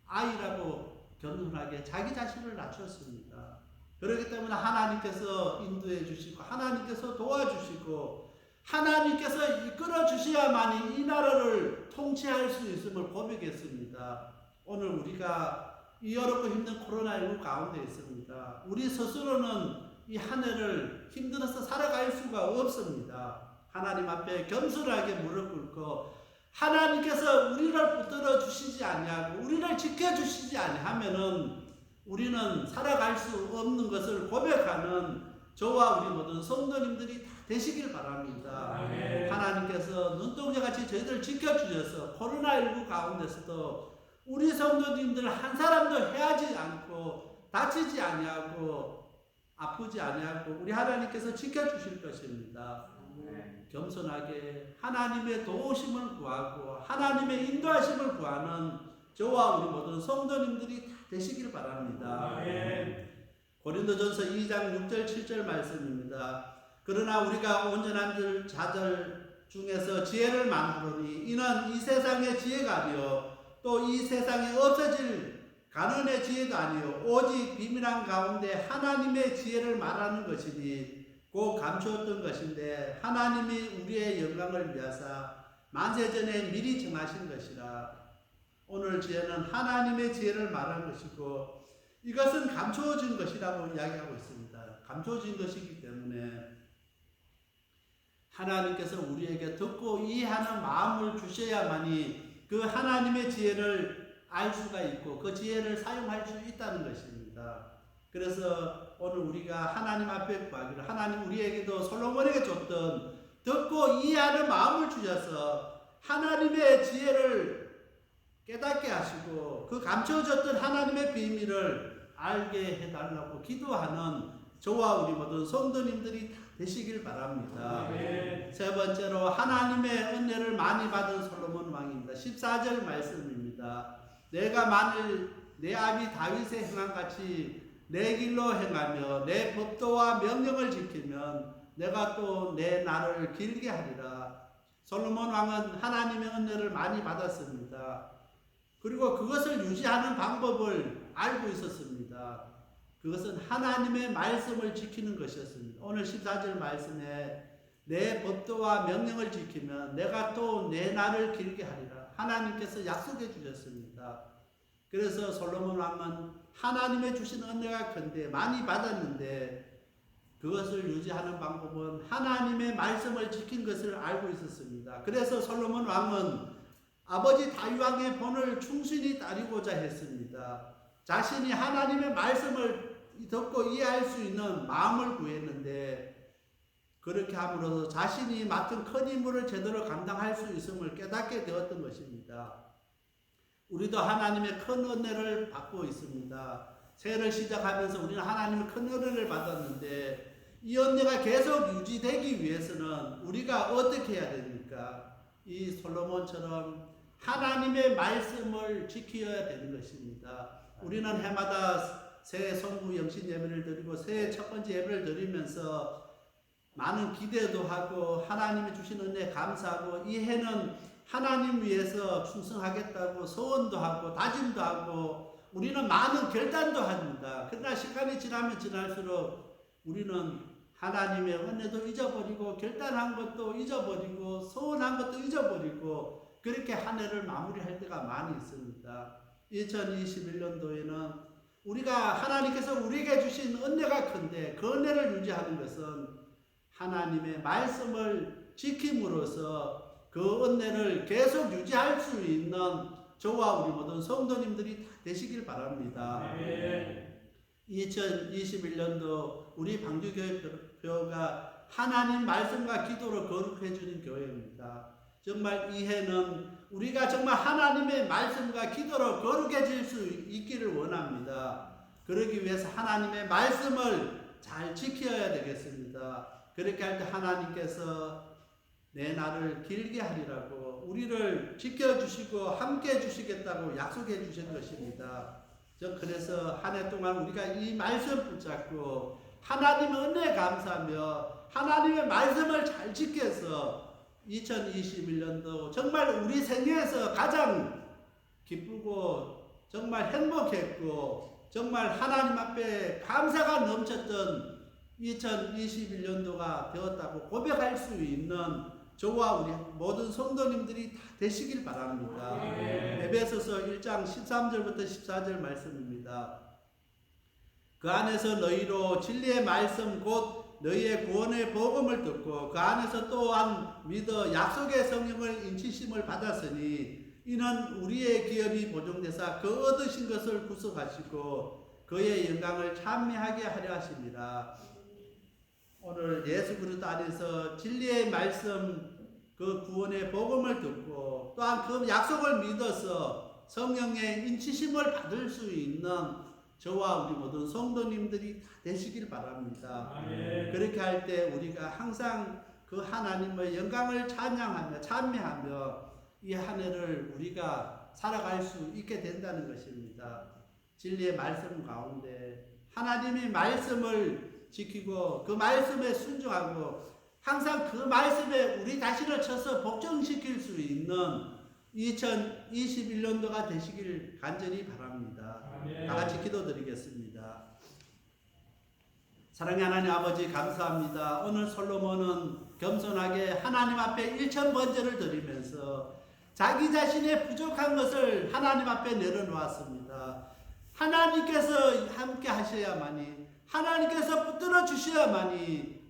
아이라고 겸손하게 자기 자신을 낮췄습니다. 그렇기 때문에 하나님께서 인도해 주시고 하나님께서 도와주시고 하나님께서 이끌어 주셔야만이 이 나라를 통치할 수 있음을 고백했습니다. 오늘 우리가 이 어렵고 힘든 코로나19 가운데 있습니다. 우리 스스로는 이 한 해를 힘들어서 살아갈 수가 없습니다. 하나님 앞에 겸손하게 무릎 꿇고 하나님께서 우리를 붙들어 주시지 아니하고 우리를 지켜 주시지 아니하면은 우리는 살아갈 수 없는 것을 고백하는 저와 우리 모든 성도님들이 다 되시길 바랍니다. 하나님께서 눈동자같이 저희들을 지켜주셔서 코로나19 가운데서도 우리 성도님들 한 사람도 해하지 않고 다치지 아니하고 아프지 아니하고 우리 하나님께서 지켜주실 것입니다. 겸손하게 하나님의 도우심을 구하고 하나님의 인도하심을 구하는 저와 우리 모든 성도님들이 다 되시길 바랍니다. 고린도전서 2장 6절 7절 말씀입니다. 그러나 우리가 온전한 자들 중에서 지혜를 만하노니 이는 이 세상의 지혜가 아니요 또 이 세상에 없어질 간언의 지혜도 아니요 오직 비밀한 가운데 하나님의 지혜를 말하는 것이니 곧 감추었던 것인데 하나님이 우리의 영광을 위하사 만세전에 미리 정하신 것이라. 오늘 지혜는 하나님의 지혜를 말하는 것이고 이것은 감추어진 것이라고 이야기하고 있습니다. 감추어진 것이기 때문에 하나님께서 우리에게 듣고 이해하는 마음을 주셔야만이 그 하나님의 지혜를 알 수가 있고 그 지혜를 사용할 수 있다는 것입니다. 그래서 오늘 우리가 하나님 앞에 구하기를 하나님 우리에게도 솔로몬에게 줬던 듣고 이해하는 마음을 주셔서 하나님의 지혜를 깨닫게 하시고 그 감춰졌던 하나님의 비밀을 알게 해달라고 기도하는 저와 우리 모든 성도님들이 다 되시길 바랍니다. 세 번째로 하나님의 은혜를 많이 받은 솔로몬 왕입니다. 14절 말씀입니다. 내가 만일 내 아비 다윗의 행한 같이 내 길로 행하며 내 법도와 명령을 지키면 내가 또 내 날을 길게 하리라. 솔로몬 왕은 하나님의 은혜를 많이 받았습니다. 그리고 그것을 유지하는 방법을 알고 있었습니다. 그것은 하나님의 말씀을 지키는 것이었습니다. 오늘 14절 말씀에 내 법도와 명령을 지키면 내가 또 내 날을 길게 하리라. 하나님께서 약속해 주셨습니다. 그래서 솔로몬 왕은 하나님의 주신 은혜가 큰데 많이 받았는데 그것을 유지하는 방법은 하나님의 말씀을 지킨 것을 알고 있었습니다. 그래서 솔로몬 왕은 아버지 다윗 왕의 본을 충실히 따르고자 했습니다. 자신이 하나님의 말씀을 듣고 이해할 수 있는 마음을 구했는데 그렇게 함으로써 자신이 맡은 큰 임무를 제대로 감당할 수 있음을 깨닫게 되었던 것입니다. 우리도 하나님의 큰 은혜를 받고 있습니다. 새해를 시작하면서 우리는 하나님의 큰 은혜를 받았는데 이 은혜가 계속 유지되기 위해서는 우리가 어떻게 해야 됩니까? 이 솔로몬처럼 하나님의 말씀을 지켜야 되는 것입니다. 우리는 해마다 새해 성부 영신 예배를 드리고 새해 첫 번째 예배를 드리면서 많은 기대도 하고 하나님이 주신 은혜에 감사하고 이 해는 하나님 위해서 충성하겠다고 소원도 하고 다짐도 하고 우리는 많은 결단도 합니다. 그러나 시간이 지나면 지날수록 우리는 하나님의 은혜도 잊어버리고 결단한 것도 잊어버리고 소원한 것도 잊어버리고 그렇게 한 해를 마무리할 때가 많이 있습니다. 2021년도에는 우리가 하나님께서 우리에게 주신 은혜가 큰데 그 은혜를 유지하는 것은 하나님의 말씀을 지킴으로써 그 은혜를 계속 유지할 수 있는 저와 우리 모든 성도님들이 다 되시길 바랍니다. 2021년도 우리 방주교회가 하나님 말씀과 기도로 거룩해 주는 교회입니다. 정말 이 해는 우리가 정말 하나님의 말씀과 기도로 거룩해질 수 있기를 원합니다. 그러기 위해서 하나님의 말씀을 잘 지켜야 되겠습니다. 그렇게 할 때 하나님께서 내 날을 길게 하리라고 우리를 지켜주시고 함께 해주시겠다고 약속해 주신 것입니다. 그래서 한 해 동안 우리가 이 말씀 붙잡고 하나님의 은혜에 감사하며 하나님의 말씀을 잘 지켜서 2021년도 정말 우리 생애에서 가장 기쁘고 정말 행복했고 정말 하나님 앞에 감사가 넘쳤던 2021년도가 되었다고 고백할 수 있는 저와 우리 모든 성도님들이 다 되시길 바랍니다. 에베소서 1장 13절부터 14절 말씀입니다. 그 안에서 너희로 진리의 말씀 곧 너희의 구원의 복음을 듣고 그 안에서 또한 믿어 약속의 성령을 인치심을 받았으니 이는 우리의 기업이 보존되사 그 얻으신 것을 구속하시고 그의 영광을 찬미하게 하려 하십니다. 오늘 예수 그리스도 안에서 진리의 말씀 그 구원의 복음을 듣고 또한 그 약속을 믿어서 성령의 인치심을 받을 수 있는 저와 우리 모든 성도님들이 다 되시길 바랍니다. 그렇게 할 때 우리가 항상 그 하나님의 영광을 찬양하며 찬미하며 이 한 해를 우리가 살아갈 수 있게 된다는 것입니다. 진리의 말씀 가운데 하나님의 말씀을 지키고 그 말씀에 순종하고 항상 그 말씀에 우리 자신을 쳐서 복종시킬 수 있는 2021년도가 되시길 간절히 바랍니다. 다 같이 기도드리겠습니다. 사랑의 하나님 아버지 감사합니다. 오늘 솔로몬은 겸손하게 하나님 앞에 1000번제를 드리면서 자기 자신의 부족한 것을 하나님 앞에 내려놓았습니다. 하나님께서 함께 하셔야만이, 하나님께서 붙들어 주셔야만이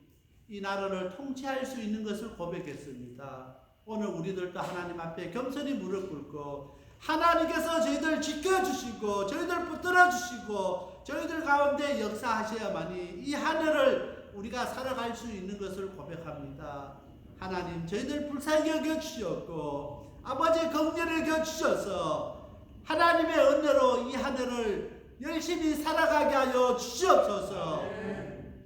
이 나라를 통치할 수 있는 것을 고백했습니다. 오늘 우리들도 하나님 앞에 겸손히 무릎 꿇고 하나님께서 저희들 지켜주시고 저희들 붙들어 주시고 저희들 가운데 역사하셔야만이 이 한 해를 우리가 살아갈 수 있는 것을 고백합니다. 하나님 저희들 불쌍히 여겨주시었고 아버지 긍휼히 여겨주셔서 하나님의 은혜로 이 한 해를 열심히 살아가게 하여 주시옵소서.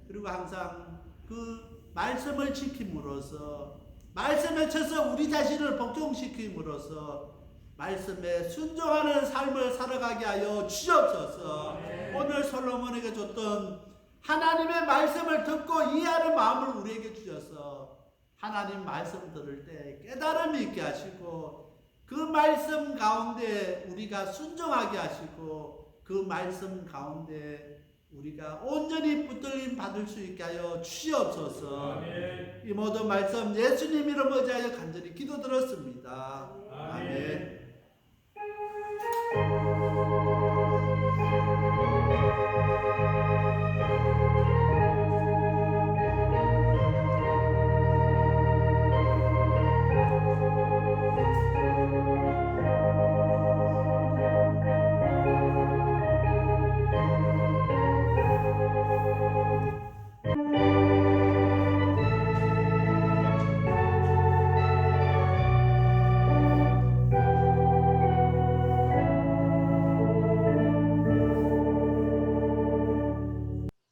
그리고 항상 그 말씀을 지킴으로써 말씀에 쳐서 우리 자신을 복종시킴으로써 말씀에 순종하는 삶을 살아가게 하여 주시옵소서. 오늘 솔로몬에게 줬던 하나님의 말씀을 듣고 이해하는 마음을 우리에게 주셔서 하나님 말씀 들을 때 깨달음이 있게 하시고 그 말씀 가운데 우리가 순종하게 하시고 그 말씀 가운데 우리가 온전히 붙들림 받을 수 있게 하여 주시옵소서. 이 모든 말씀 예수님 이름 의지하여 간절히 기도드렸습니다. 아멘.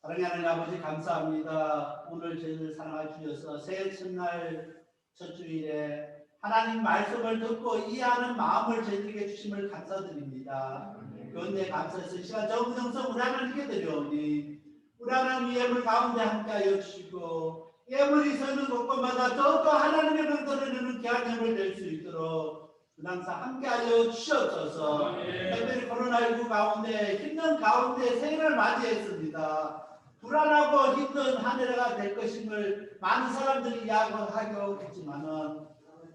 사랑하는 하나님 아버지 감사합니다. 오늘 저희를 사랑해 주셔서 새해 첫날 첫 주일에 하나님 말씀을 듣고 이해하는 마음을 저희들에게 주심을 감사드립니다. 그런데 감사해서 시간 정성성 우리 하나님께 드려오니 우리 하나님 예물 가운데 함께하여 주시고 예물이 서는 곳곳마다 더욱더 하나님의 명도를 이루는 귀한 예물 될 수 있도록 항상 함께하여 주시옵소서. 특별히 코로나19 가운데 힘든 가운데 새해를 맞이했습니다. 불안하고 힘든 한 해가 될 것임을 많은 사람들이 이야기하고 있지만은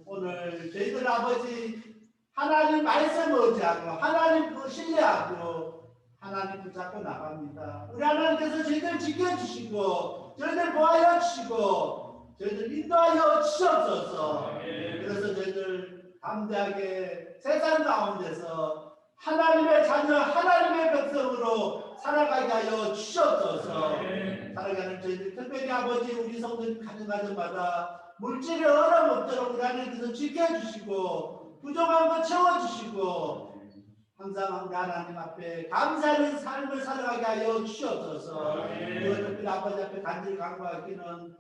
오늘 저희들 아버지 하나님 말씀 의지하고 하나님 그 신뢰하고 하나님 붙잡고 나갑니다. 우리 하나님께서 저희들 지켜주시고 저희들 보호하여 주시고 저희들 인도하여 주시옵소서. 그래서 저희들 담대하게 세상 가운데서 하나님의 자녀 하나님의 백성으로 살아가게 하여 주시옵소서. 살아가는 저희들 특별히 아버지 우리 성도님 가정가정마다 물질이 얼어먹도록 우리 하나님께서 지켜주시고 부족한 것 채워주시고 항상 우리 하나님 앞에 감사하는 삶을 살아가게 하여 주시옵소서. 그리고 특별히 아버지 앞에 간절히 간구하기는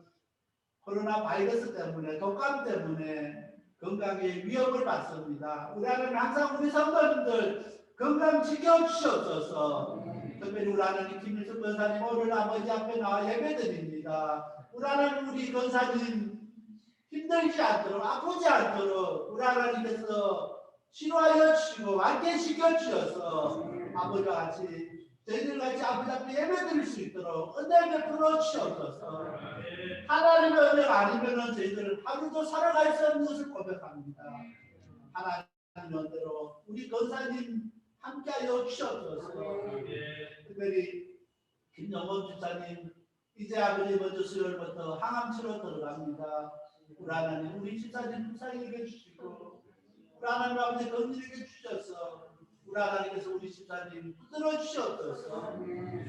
코로나 바이러스 때문에 독감 때문에 건강에 위협을 받습니다. 우리 하나님 항상 우리 성도님들 건강 지켜주시옵소서. 특별히 우리 하나님 김일성 권사님 오늘 아버지 앞에 나와 예배드립니다. 우리 하나님 우리 권사님 힘들지 않도록 아프지 않도록 우리 하나님께서 치료하여 주시고 완쾌시켜 주셔서 아버지와 같이 저희들 같이 아버지 앞에 예배드릴 수 있도록 은혜 베풀어 주시옵소서. 하나님의 은혜가 아니면은 저희들 하루도 살아갈 수 없는 것을 고백합니다. 하나님 은혜로 우리 권사님 함께하여 주시옵소서. 특별히 김영원 집사님 이제 아버지 먼저 수요일부터 항암치료 들어갑니다. 우리 하나님 우리 집사님 불쌍히 여겨주시고 우리 하나님 아버지 긍휼히 주셔서 우리 하나님께서 우리 집사님 붙들어 주시옵소서.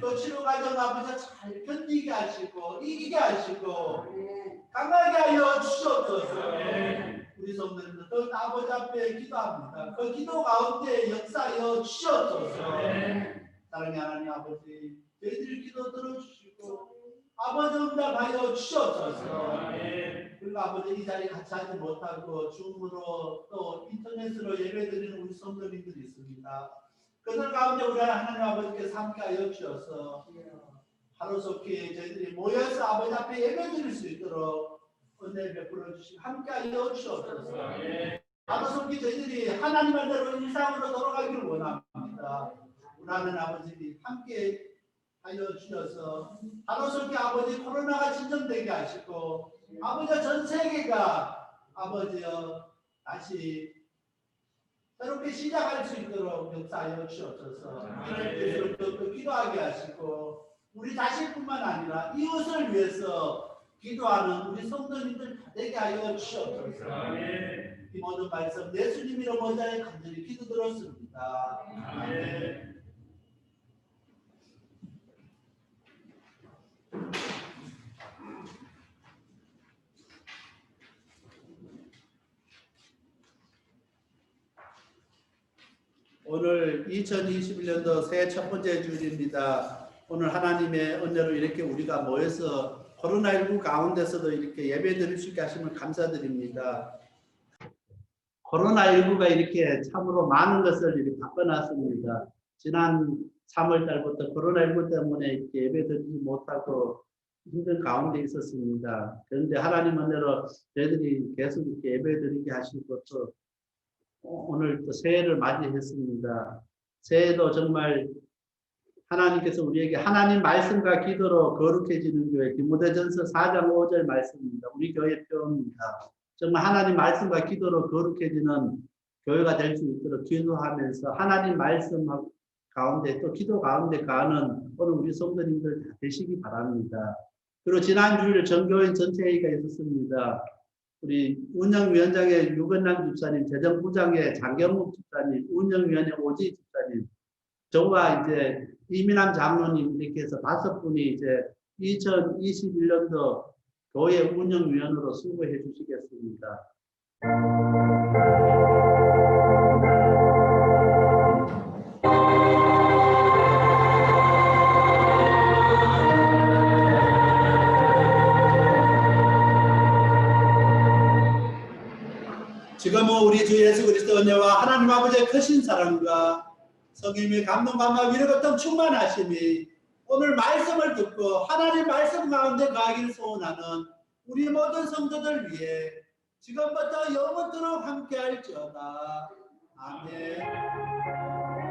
또 치료 과정 아버지 잘 견디게 하시고 이기게 하시고 강하게 하여 주시옵소서. 우리 성도님들 또 아버지 앞에 기도합니다. 그 기도 가운데 역사하여 주시옵소서. 사랑의 하나님 아버지 저희들 기도 들어주시고 아버지 응답하여 주시옵소서. 그리고 아버지 이 자리에 같이 하지 못하고 줌으로 또 인터넷으로 예배드리는 우리 성도님들이 있습니다. 그들 가운데 우리 하나님 아버지께서 함께하여 주셔서 하루속히 저희들이 모여서 아버지 앞에 예배드릴 수 있도록 은혜 베풀어 주시고 함께하여 주시옵소서. 가로속히 저희들이 하나님 말대로 일상으로 돌아가기를 원합니다. 하나님 아버지 함께 하여 주셔서 가로속히 아버지 코로나가 진정되게 하시고 아버지 전 세계가 아버지여 다시 새롭게 시작할 수 있도록 역사하여 주옵소서. 이를 더 기도하게 하시고 우리 자신뿐만 아니라 이웃을 위해서 기도하는 우리 성도님들 다 되게 하여 주옵소서. 이 모든 말씀 예수님 이름 원자에 간절히 기도 들었습니다. 아멘. 오늘 2021년도 새해 첫 번째 주일입니다. 오늘 하나님의 은혜로 이렇게 우리가 모여서 코로나19 가운데서도 이렇게 예배 드릴 수 있게 하시면 감사드립니다. 코로나19가 이렇게 참으로 많은 것을 이렇게 바꿔놨습니다. 지난 3월 달부터 코로나19 때문에 이렇게 예배 드리지 못하고 힘든 가운데 있었습니다. 그런데 하나님 은혜로 저희들이 계속 이렇게 예배 드리게 하시고 또 오늘 또 새해를 맞이했습니다. 새해도 정말 하나님께서 우리에게 하나님 말씀과 기도로 거룩해지는 교회 디모데전서 4장 5절 말씀입니다. 우리 교회 표입니다. 정말 하나님 말씀과 기도로 거룩해지는 교회가 될 수 있도록 기도하면서 하나님 말씀 가운데 또 기도 가운데 가는 오늘 우리 성도님들 다 되시기 바랍니다. 그리고 지난 주일 전교인 전체 회의가 있었습니다. 우리 운영위원장의 유건남 집사님, 재정부장의 장경묵 집사님, 운영위원회 오지 집사님, 저와 이제 이민남 장로님 이렇게 해서 5분이 이제 2021년도 교회 운영위원으로 수고해 주시겠습니다. 지금은 우리 주 예수 그리스도 은혜와 하나님 아버지의 크신 사랑과 성령의 감동감화 위로 같은 충만하심이 오늘 말씀을 듣고 하나님 말씀 가운데 가기를 소원하는 우리 모든 성도들 위해 지금부터 영원토록 함께할지어다. 아멘.